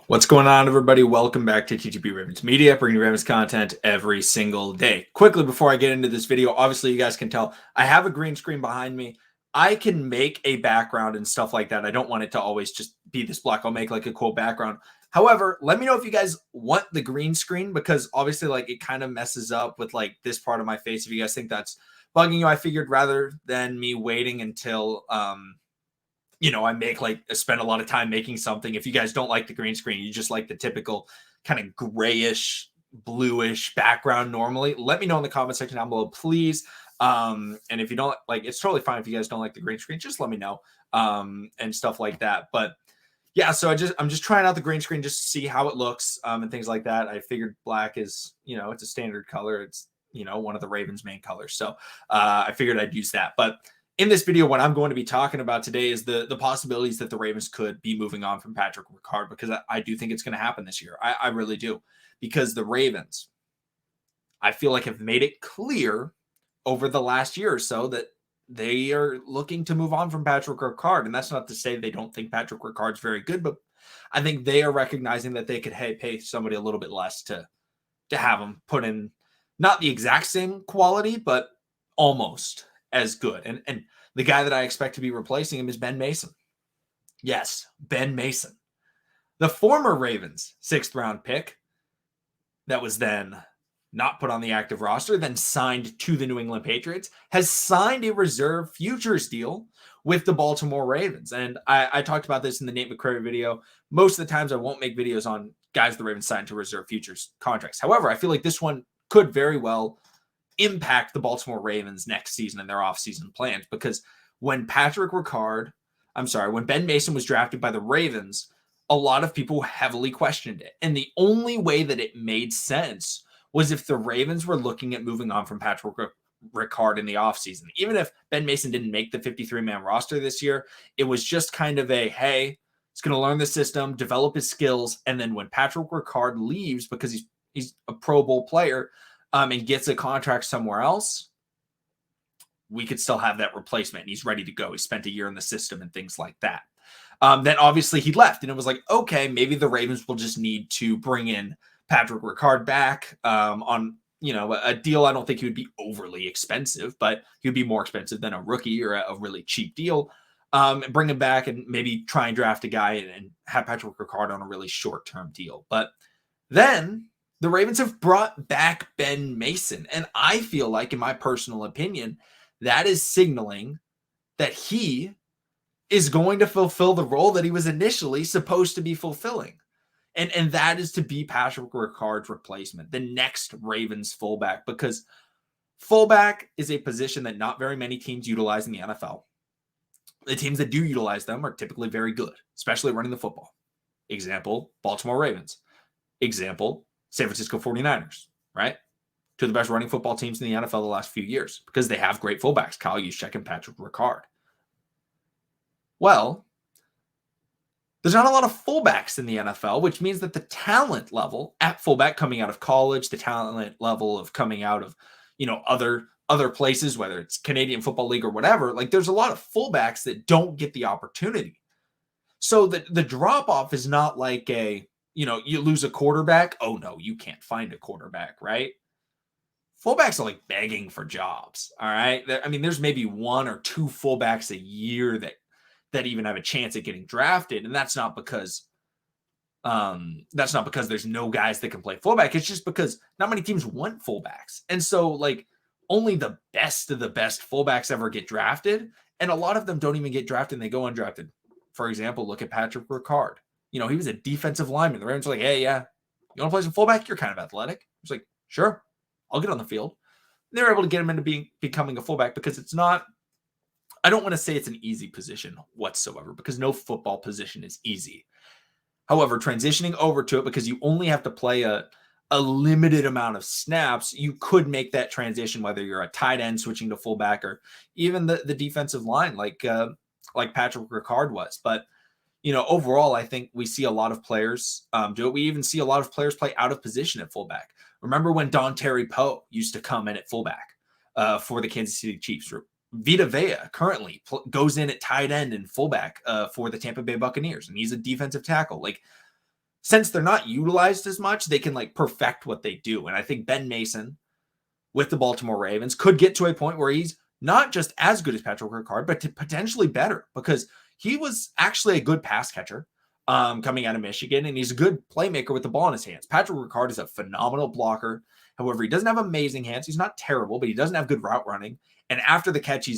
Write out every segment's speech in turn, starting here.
What's going on, everybody? Welcome back to TGP Ravens Media, bringing you Ravens content every single day. Quickly, before I get into this video, obviously you guys can tell I have a green screen behind me. I can make a background and stuff like that. I don't want it to always just be this black. I'll make like a cool background. However, let me know if you guys want the green screen, because obviously like it kind of messes up with like this part of my face. If you guys think that's bugging you, I figured rather than me waiting until I make spend a lot of time making something. If you guys don't like the green screen, you just like the typical kind of grayish, bluish background normally, let me know in the comment section down below, please. And if you don't like, it's totally fine if you guys don't like the green screen, just let me know, and stuff like that. But yeah, so I'm just trying out the green screen just to see how it looks, and things like that. I figured black is, it's a standard color. It's, one of the Ravens' main colors. So I figured I'd use that. But in this video, what I'm going to be talking about today is the possibilities that the Ravens could be moving on from Patrick Ricard, because I do think it's going to happen this year. I really do, because the Ravens, I feel like, have made it clear over the last year or so that they are looking to move on from Patrick Ricard. And that's not to say they don't think Patrick Ricard's very good, but I think they are recognizing that they could pay somebody a little bit less to have him put in not the exact same quality, but almost as good. And the guy that I expect to be replacing him is Ben Mason. Yes, Ben Mason. The former Ravens 6th round pick that was then not put on the active roster, then signed to the New England Patriots, has signed a reserve futures deal with the Baltimore Ravens. And I talked about this in the Nate McCrary video. Most of the times I won't make videos on guys the Ravens signed to reserve futures contracts. However, I feel like this one could very well impact the Baltimore Ravens next season and their offseason plans, because when when Ben Mason was drafted by the Ravens, a lot of people heavily questioned it. And the only way that it made sense was if the Ravens were looking at moving on from Patrick Ricard in the offseason. Even if Ben Mason didn't make the 53-man roster this year, it was just kind of a, hey, he's going to learn the system, develop his skills, and then when Patrick Ricard leaves, because he's a Pro Bowl player, and gets a contract somewhere else, we could still have that replacement. And he's ready to go. He spent a year in the system and things like that. Then obviously he left, and it was like, okay, maybe the Ravens will just need to bring in Patrick Ricard back on a deal. I don't think he would be overly expensive, but he would be more expensive than a rookie or a really cheap deal. And bring him back and maybe try and draft a guy and have Patrick Ricard on a really short-term deal. But then the Ravens have brought back Ben Mason. And I feel like, in my personal opinion, that is signaling that he is going to fulfill the role that he was initially supposed to be fulfilling. And that is to be Patrick Ricard's replacement, the next Ravens fullback, because fullback is a position that not very many teams utilize in the NFL. The teams that do utilize them are typically very good, especially running the football. Example, Baltimore Ravens. Example, San Francisco 49ers, right? Two of the best running football teams in the NFL the last few years, because they have great fullbacks, Kyle Juszczyk and Patrick Ricard. Well, there's not a lot of fullbacks in the NFL, which means that the talent level at fullback coming out of college, the talent level of coming out of, other places, whether it's Canadian Football League or whatever, like there's a lot of fullbacks that don't get the opportunity. So the drop-off is not like you lose a quarterback. Oh no, you can't find a quarterback, right? Fullbacks are like begging for jobs. All right. I mean, there's maybe one or two fullbacks a year that even have a chance at getting drafted. And that's not because there's no guys that can play fullback. It's just because not many teams want fullbacks. And so like only the best of the best fullbacks ever get drafted. And a lot of them don't even get drafted and they go undrafted. For example, look at Patrick Ricard. He was a defensive lineman. The Ravens were like, hey, yeah, you want to play some fullback? You're kind of athletic. He's like, sure, I'll get on the field. And they were able to get him into becoming a fullback, because it's not, I don't want to say it's an easy position whatsoever, because no football position is easy. However, transitioning over to it, because you only have to play a limited amount of snaps, you could make that transition, whether you're a tight end switching to fullback or even the defensive line like Patrick Ricard was. But overall, I think we see a lot of players do it. We even see a lot of players play out of position at fullback. Remember when Don Terry Poe used to come in at fullback for the Kansas City Chiefs? Vita Vea currently goes in at tight end and fullback for the Tampa Bay Buccaneers, and he's a defensive tackle. Like, since they're not utilized as much, they can like perfect what they do. And I think Ben Mason with the Baltimore Ravens could get to a point where he's not just as good as Patrick Ricard, but potentially better, because he was actually a good pass catcher coming out of Michigan, and he's a good playmaker with the ball in his hands. Patrick Ricard is a phenomenal blocker. However, he doesn't have amazing hands. He's not terrible, but he doesn't have good route running. And after the catch,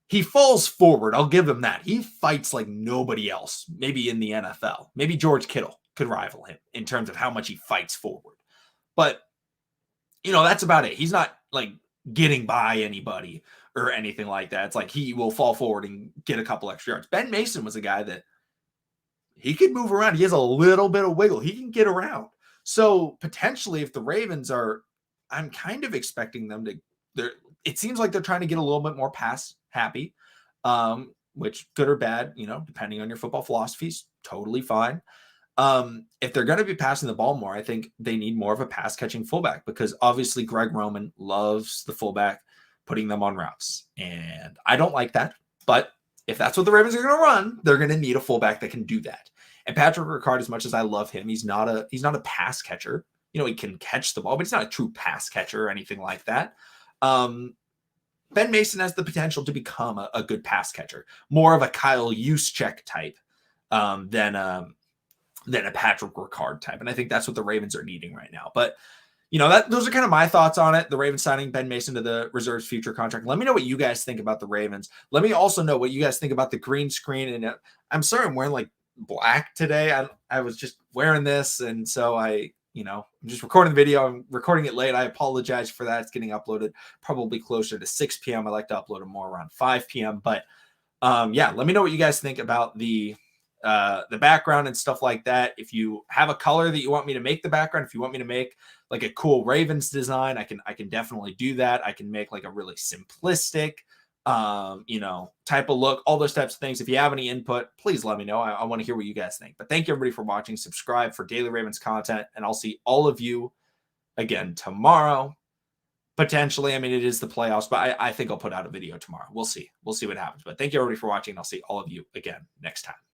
he falls forward. I'll give him that. He fights like nobody else, maybe in the NFL. Maybe George Kittle could rival him in terms of how much he fights forward. But, that's about it. He's not like getting by anybody or anything like that. It's like he will fall forward and get a couple extra yards. Ben Mason was a guy that he could move around. He has a little bit of wiggle. He can get around. So potentially if the Ravens I'm kind of expecting them it seems like they're trying to get a little bit more pass happy, which good or bad, depending on your football philosophies, totally fine. If they're going to be passing the ball more, I think they need more of a pass catching fullback, because obviously Greg Roman loves the fullback putting them on routes. And I don't like that, but if that's what the Ravens are going to run, they're going to need a fullback that can do that. And Patrick Ricard, as much as I love him, he's not a pass catcher. He can catch the ball, but he's not a true pass catcher or anything like that. Ben Mason has the potential to become a good pass catcher, more of a Kyle Juszczyk type than a Patrick Ricard type. And I think that's what the Ravens are needing right now. But, those are kind of my thoughts on it. The Ravens signing Ben Mason to the reserves future contract. Let me know what you guys think about the Ravens. Let me also know what you guys think about the green screen. And I'm sorry I'm wearing like black today. I was just wearing this. And so I'm just recording the video. I'm recording it late. I apologize for that. It's getting uploaded probably closer to 6 p.m. I like to upload it more around 5 p.m. But let me know what you guys think about the background and stuff like that. If you have a color that you want me to make the background, if you want me to make like a cool Ravens design, I can definitely do that. I can make like a really simplistic, type of look, all those types of things. If you have any input, please let me know. I want to hear what you guys think. But thank you everybody for watching. Subscribe for daily Ravens content, and I'll see all of you again tomorrow. Potentially. I mean, it is the playoffs, but I think I'll put out a video tomorrow. We'll see. We'll see what happens. But thank you everybody for watching, and I'll see all of you again next time.